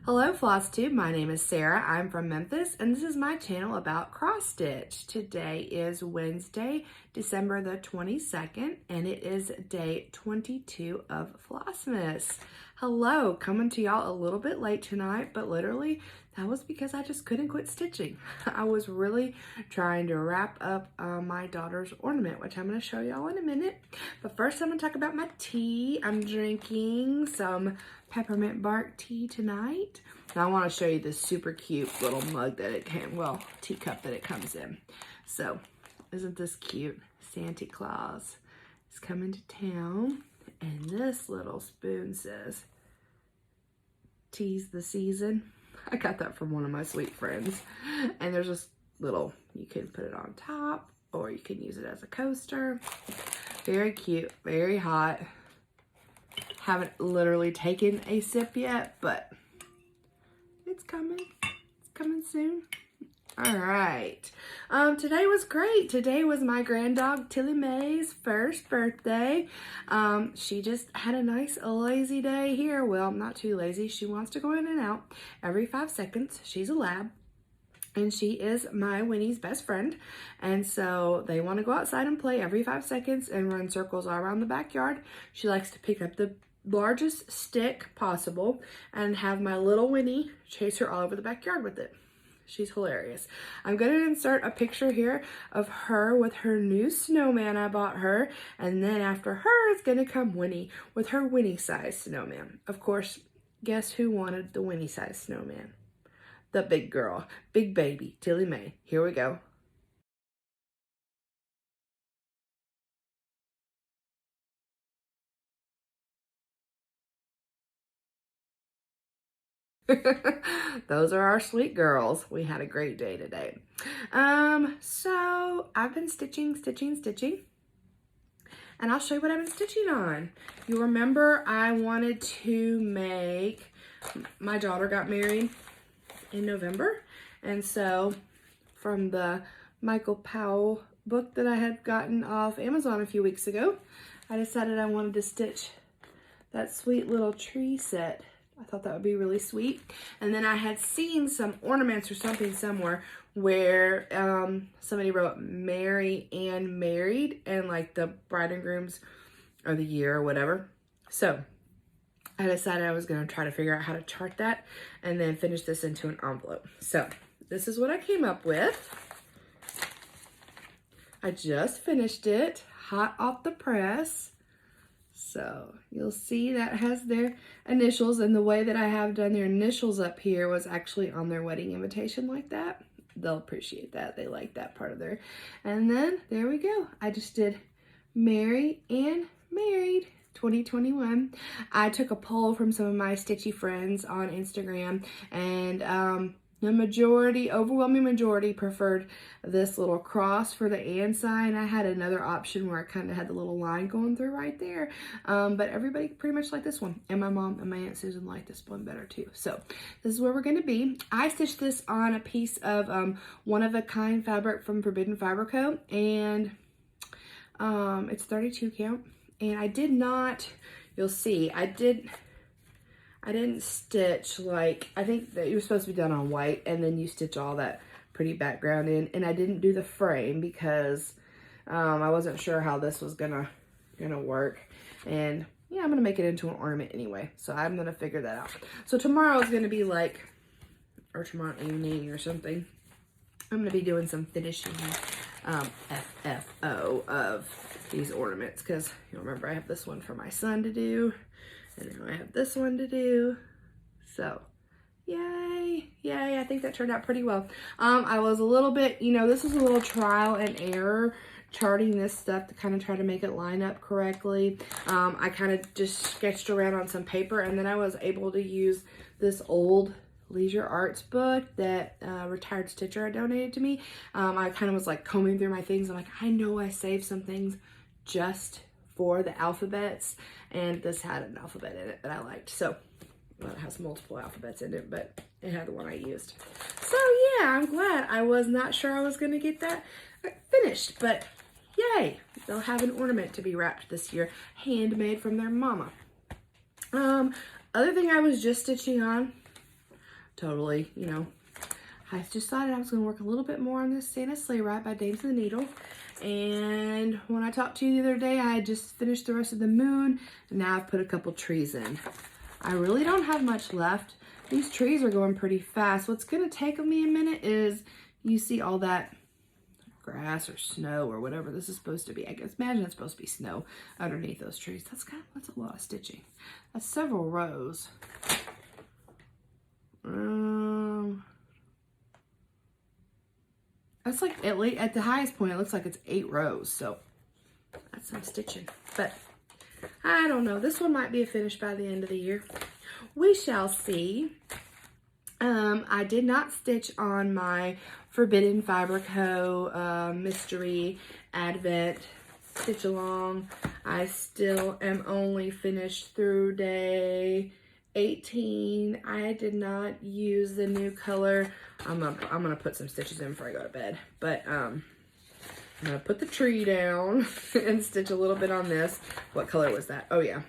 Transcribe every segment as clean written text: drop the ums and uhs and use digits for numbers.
Hello FlossTube, my name is Sarah. I'm from Memphis and this is my channel about cross stitch. Today is Wednesday, December the 22nd and it is day 22 of FlossMas. Hello, coming to y'all a little bit late tonight, but literally that was because I just couldn't quit stitching. I was really trying to wrap up my daughter's ornament, which I'm going to show y'all in a minute. But first I'm going to talk about my tea. I'm drinking some peppermint bark tea tonight. Now I want to show you this super cute little mug that it came, well, teacup that it comes in. So, isn't this cute? Santa Claus is coming to town, and this little spoon says, "Tea's the season." I got that from one of my sweet friends. And there's this little, you can put it on top, or you can use it as a coaster. Very cute, very hot. Haven't literally taken a sip yet, but it's coming. It's coming soon. All right. Today was great. Today was my grand dog Tilly Mae's first birthday. She just had a nice lazy day here. Well, not too lazy. She wants to go in and out every 5 seconds. She's a lab. And she is my Winnie's best friend. And so they want to go outside and play every 5 seconds and run circles all around the backyard. She likes to pick up the largest stick possible and have my little Winnie chase her all over the backyard with it. She's hilarious. I'm going to insert a picture here of her with her new snowman I bought her. And then after her is going to come Winnie with her Winnie-sized snowman. Of course, guess who wanted the Winnie-sized snowman? The big girl, big baby, Tilly Mae. Here we go. Those are our sweet girls. We had a great day today. So I've been stitching, and I'll show you what I've been stitching on. You remember I wanted to make, my daughter got married in November, and so from the Michael Powell book that I had gotten off Amazon a few weeks ago, I decided I wanted to stitch that sweet little tree set. I thought that would be really sweet. And then I had seen some ornaments or something somewhere where somebody wrote Mary and Married, and like the bride and grooms or the year or whatever. So I decided I was going to try to figure out how to chart that and then finish this into an envelope. So this is what I came up with. I just finished it, hot off the press. So you'll see that has their initials, and the way that I have done their initials up here was actually on their wedding invitation like that. They'll appreciate that. They like that part of their, and then there we go. I just did Mary and Married 2021. I took a poll from some of my Stitchy friends on Instagram, and the overwhelming majority preferred this little cross for the and sign. I had another option where I kind of had the little line going through right there. But everybody pretty much liked this one. And my mom and my Aunt Susan liked this one better too. So this is where we're going to be. I stitched this on a piece of one-of-a-kind fabric from Forbidden Fiber Co. And it's 32 count. And I did not, you'll see, I didn't stitch like, I think that it was supposed to be done on white and then you stitch all that pretty background in, and I didn't do the frame because I wasn't sure how this was gonna work. And yeah, I'm gonna make it into an ornament anyway, so I'm gonna figure that out. So tomorrow is gonna be like, or tomorrow evening or something, I'm gonna be doing some finishing FFO of these ornaments, because you'll remember I have this one for my son to do. And now I have this one to do. So, yay, yay. I think that turned out pretty well. I was a little bit, this is a little trial and error charting this stuff to kind of try to make it line up correctly. I kind of just sketched around on some paper, and then I was able to use this old Leisure Arts book that retired Stitcher had donated to me. I kind of was like combing through my things. I'm like, I know I saved some things just for the alphabets, and this had an alphabet in it that I liked. So, well, it has multiple alphabets in it, but it had the one I used. So yeah, I'm glad. I was not sure I was going to get that finished, but yay, they'll have an ornament to be wrapped this year, handmade from their mama. Other thing I was just stitching on totally, you know, I decided I was going to work a little bit more on this Santa's Sleigh Ride by Dames of the Needle. And when I talked to you the other day, I had just finished the rest of the moon. And now I've put a couple trees in. I really don't have much left. These trees are going pretty fast. What's going to take me a minute is, you see all that grass or snow or whatever this is supposed to be. I guess, imagine it's supposed to be snow underneath those trees. That's a lot of stitching. That's several rows. That's like, at the highest point, it looks like it's 8 rows. So that's some stitching. But I don't know. This one might be a finish by the end of the year. We shall see. I did not stitch on my Forbidden Fiber Co. Mystery Advent Stitch Along. I still am only finished through day 18. I did not use the new color. I'm gonna put some stitches in before I go to bed. But I'm gonna put the tree down and stitch a little bit on this. What color was that? Oh yeah,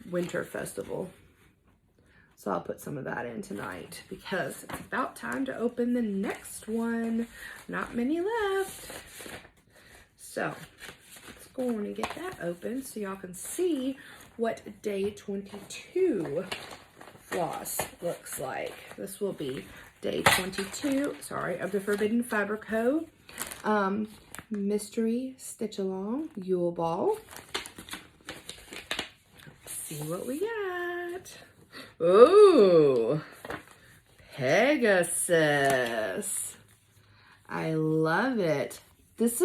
Winter Festival. So I'll put some of that in tonight because it's about time to open the next one. Not many left. So let's go on and get that open so y'all can see what day 22 floss looks like. This will be day 22, of the Forbidden Fiber Co. Mystery Stitch Along Yule Ball. Let's see what we got. Ooh, Pegasus. I love it. This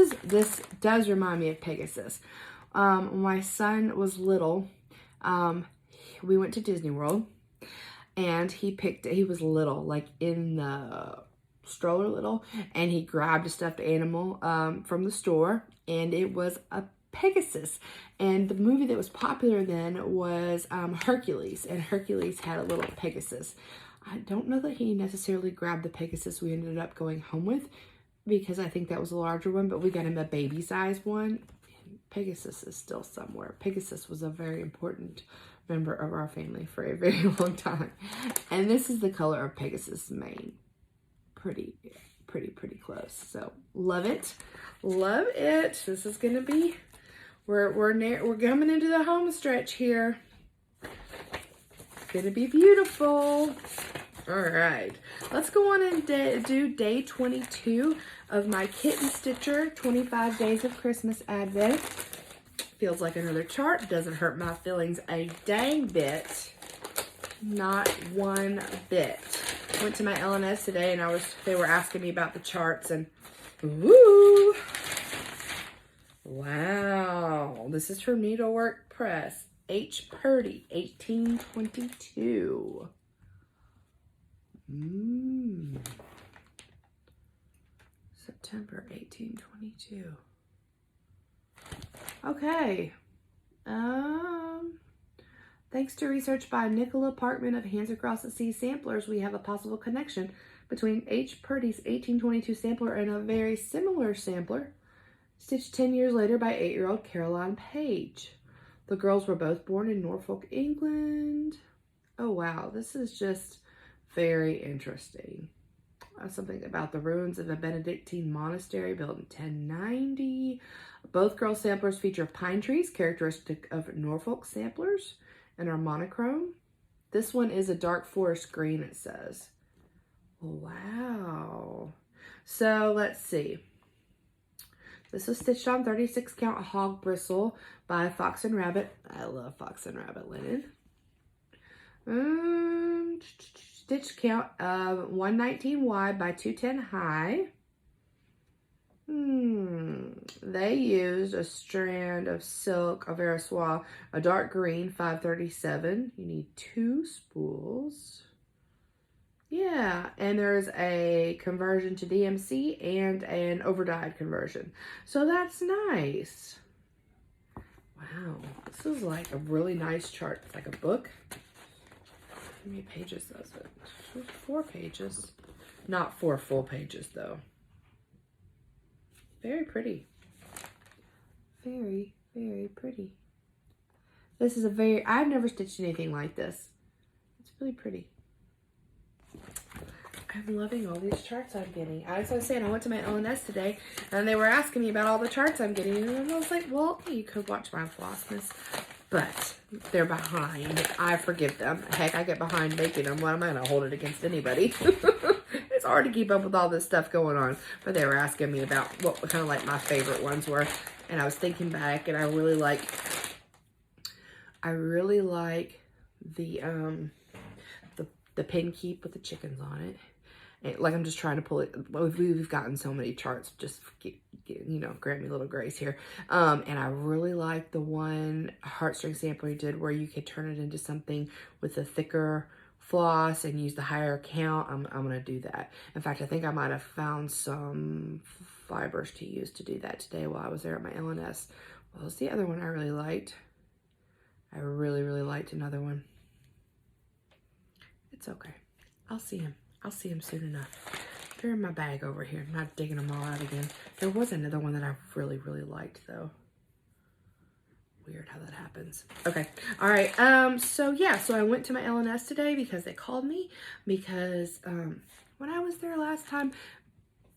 does remind me of Pegasus. When my son was little, we went to Disney World and he was little, like in the stroller little, and he grabbed a stuffed animal from the store, and it was a Pegasus. And the movie that was popular then was Hercules, and Hercules had a little Pegasus. I don't know that he necessarily grabbed the Pegasus we ended up going home with, because I think that was a larger one, but we got him a baby size one. Pegasus is still somewhere. Pegasus was a very important member of our family for a very long time. And this is the color of Pegasus' mane. Pretty close. So love it. Love it. This is gonna be, we're coming into the home stretch here. It's gonna be beautiful. All right, let's go on and do day 22 of my Kitten Stitcher 25 Days of Christmas Advent. Feels like another chart. Doesn't hurt my feelings a dang bit. Not one bit. Went to my LNS today and they were asking me about the charts, and woo! Wow, this is from Needlework Press. H. Purdy, 1822. September 1822. Okay. Thanks to research by Nicola Parkman of Hands Across the Sea Samplers, we have a possible connection between H. Purdy's 1822 sampler and a very similar sampler stitched 10 years later by 8-year-old Caroline Page. The girls were both born in Norfolk, England. Oh wow, this is just very interesting. Something about the ruins of a Benedictine monastery built in 1090. Both girl samplers feature pine trees, characteristic of Norfolk samplers, and are monochrome. This one is a dark forest green, it says. Wow. So let's see. This was stitched on 36 count hog bristle by Fox and Rabbit. I love Fox and Rabbit linen. Stitch count of 119 wide by 210 high. They used a strand of silk of Veriswa, a dark green, 537. You need 2 spools. Yeah, and there's a conversion to DMC and an overdyed conversion. So that's nice. Wow, this is like a really nice chart. It's like a book. How many pages does it? 4 pages. Not 4 full pages though. Very pretty. Very, very pretty. This is I've never stitched anything like this. It's really pretty. I'm loving all these charts I'm getting. As I was saying, I went to my LNS today, and they were asking me about all the charts I'm getting, and I was like, well, you could watch my FlossMas, but they're behind. I forgive them. Heck, I get behind making them. What am I going to hold it against anybody? It's hard to keep up with all this stuff going on, but they were asking me about what kind of like my favorite ones were, and I was thinking back, and I really like the pin keep with the chickens on it. And, like, I'm just trying to pull it. We've gotten so many charts. Just, you know, grant me a little grace here. And I really like the one heartstring sample you did where you could turn it into something with a thicker floss and use the higher count. I'm going to do that. In fact, I think I might have found some fibers to use to do that today while I was there at my LNS. What was the other one I really liked? I really, really liked another one. It's okay. I'll see him. I'll see him soon enough. They're in my bag over here. I'm not digging them all out again. There was another one that I really, really liked, though. Weird how that happens. Okay. All right. So, yeah. So, I went to my LNS today because they called me. Because when I was there last time,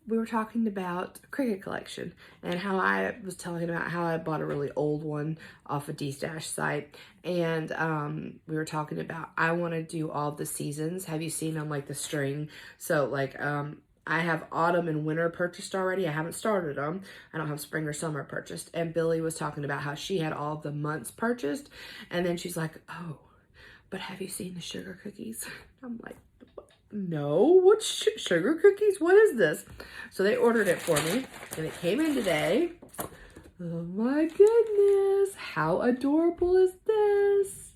we were talking about Cricut collection and how I was telling about how I bought a really old one off a D-Stash site. And we were talking about, I want to do all the seasons. Have you seen them, like the string? So like, I have autumn and winter purchased already. I haven't started them. I don't have spring or summer purchased. And Billy was talking about how she had all of the months purchased. And then she's like, oh, but have you seen the sugar cookies? I'm like, no, what sugar cookies? What is this? So they ordered it for me and it came in today. Oh my goodness. How adorable is this?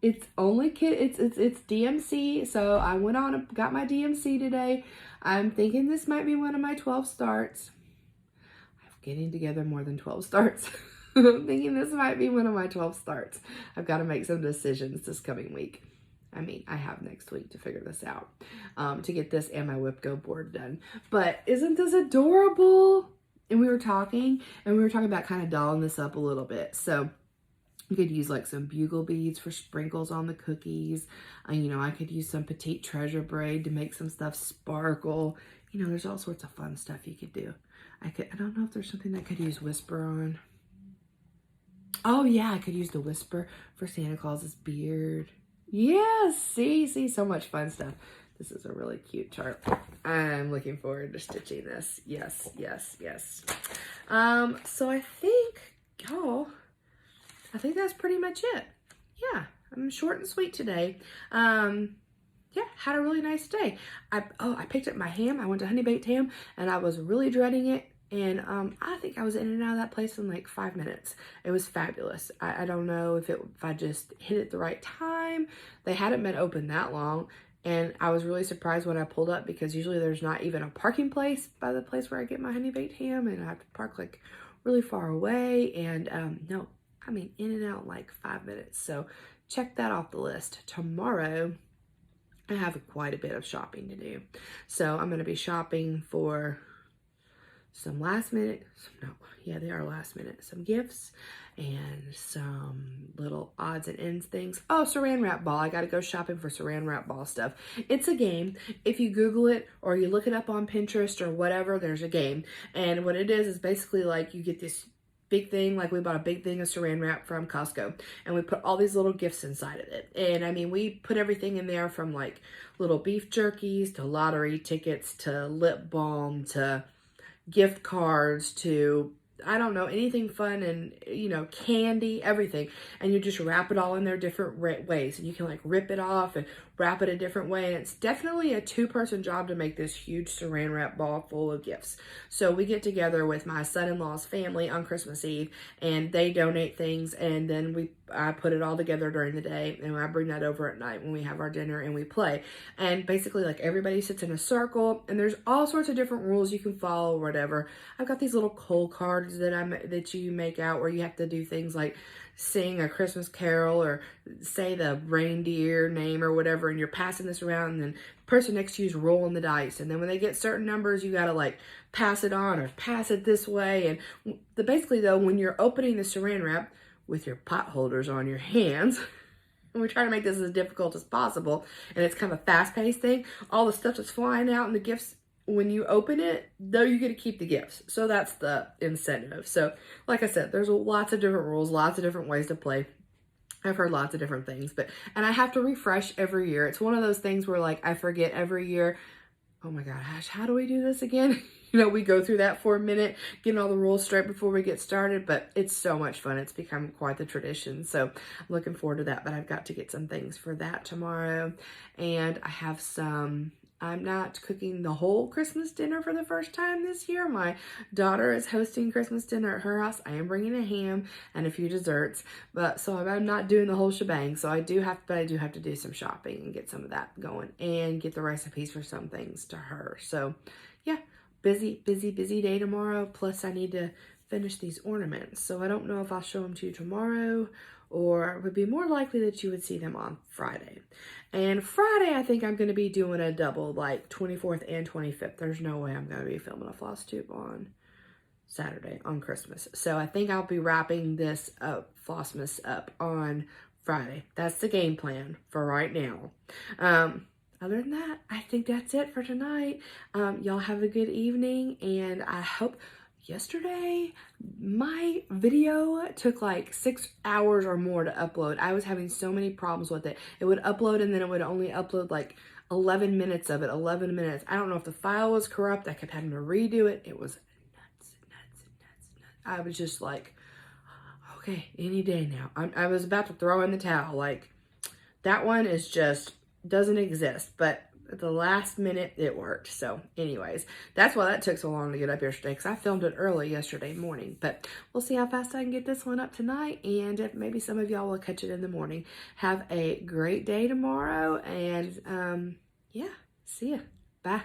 It's only it's DMC. So I went on and got my DMC today. I'm thinking this might be one of my 12 starts. I'm getting together more than 12 starts. I'm thinking this might be one of my 12 starts. I've got to make some decisions this coming week. I mean, I have next week to figure this out, to get this and my Whipco board done. But isn't this adorable? And we were talking about kind of dolling this up a little bit. So you could use like some bugle beads for sprinkles on the cookies. You know, I could use some petite treasure braid to make some stuff sparkle. You know, there's all sorts of fun stuff you could do. I don't know if there's something I could use whisper on. Oh yeah, I could use the whisper for Santa Claus's beard. Yes, see, so much fun stuff. This is a really cute chart. I'm looking forward to stitching this. Yes. So I think, I think that's pretty much it. Yeah, I'm short and sweet today. Yeah, had a really nice day. I picked up my ham. I went to Honey Baked Ham, and I was really dreading it. And I think I was in and out of that place in like 5 minutes. It was fabulous. I don't know if I just hit it the right time. They hadn't been open that long. And I was really surprised when I pulled up because usually there's not even a parking place by the place where I get my Honey Baked Ham. And I have to park like really far away. And no, I mean in and out in like 5 minutes. So check that off the list. Tomorrow, I have quite a bit of shopping to do. So I'm going to be shopping for some last minute, they are last minute, some gifts and some little odds and ends things. Oh, saran wrap ball. I got to go shopping for saran wrap ball stuff. It's a game. If you Google it or you look it up on Pinterest or whatever, there's a game. And what it is basically like you get this big thing, like we bought a big thing of saran wrap from Costco and we put all these little gifts inside of it. And I mean, we put everything in there from like little beef jerkies to lottery tickets to lip balm to gift cards to, I don't know, anything fun and, you know, candy, everything. And you just wrap it all in there different ways. And you can like rip it off and wrap it a different way. And it's definitely a 2-person job to make this huge saran wrap ball full of gifts. So we get together with my son-in-law's family on Christmas Eve and they donate things. And then I put it all together during the day and I bring that over at night when we have our dinner and we play. And basically like everybody sits in a circle and there's all sorts of different rules you can follow or whatever. I've got these little coal cards that you make out where you have to do things like sing a Christmas carol or say the reindeer name or whatever, and you're passing this around and then the person next to you is rolling the dice, and then when they get certain numbers you got to like pass it on or pass it this way. And basically though, when you're opening the saran wrap with your pot holders on your hands we try to make this as difficult as possible, and it's kind of a fast-paced thing, all the stuff that's flying out and the gifts, when you open it, though, you get to keep the gifts. So that's the incentive. So like I said, there's lots of different rules, lots of different ways to play. I've heard lots of different things, and I have to refresh every year. It's one of those things where, like, I forget every year, oh my gosh, how do we do this again? You know, we go through that for a minute, getting all the rules straight before we get started, but it's so much fun. It's become quite the tradition. So I'm looking forward to that, but I've got to get some things for that tomorrow. And I have I'm not cooking the whole Christmas dinner for the first time this year. My daughter is hosting Christmas dinner at her house. I am bringing a ham and a few desserts, but so I'm not doing the whole shebang. So I do have to do some shopping and get some of that going and get the recipes for some things to her. So yeah, busy day tomorrow. Plus I need to finish these ornaments. So I don't know if I'll show them to you tomorrow, or it would be more likely that you would see them on Friday. And Friday, I think I'm going to be doing a double, like 24th and 25th. There's no way I'm going to be filming a floss tube on Saturday, on Christmas. So I think I'll be wrapping this up, FlossMas up, on Friday. That's the game plan for right now. Other than that, I think that's it for tonight. Y'all have a good evening, and I hope... Yesterday, my video took like 6 hours or more to upload. I was having so many problems with it. It would upload and then it would only upload like 11 minutes of it, 11 minutes. I don't know if the file was corrupt. I kept having to redo it. It was nuts. I was just like, okay, any day now. I was about to throw in the towel. Like, that one is just, doesn't exist. But at the last minute, it worked. So anyways, that's why that took so long to get up yesterday, because I filmed it early yesterday morning. But we'll see how fast I can get this one up tonight, and if maybe some of y'all will catch it in the morning. Have a great day tomorrow, and yeah, see ya. Bye.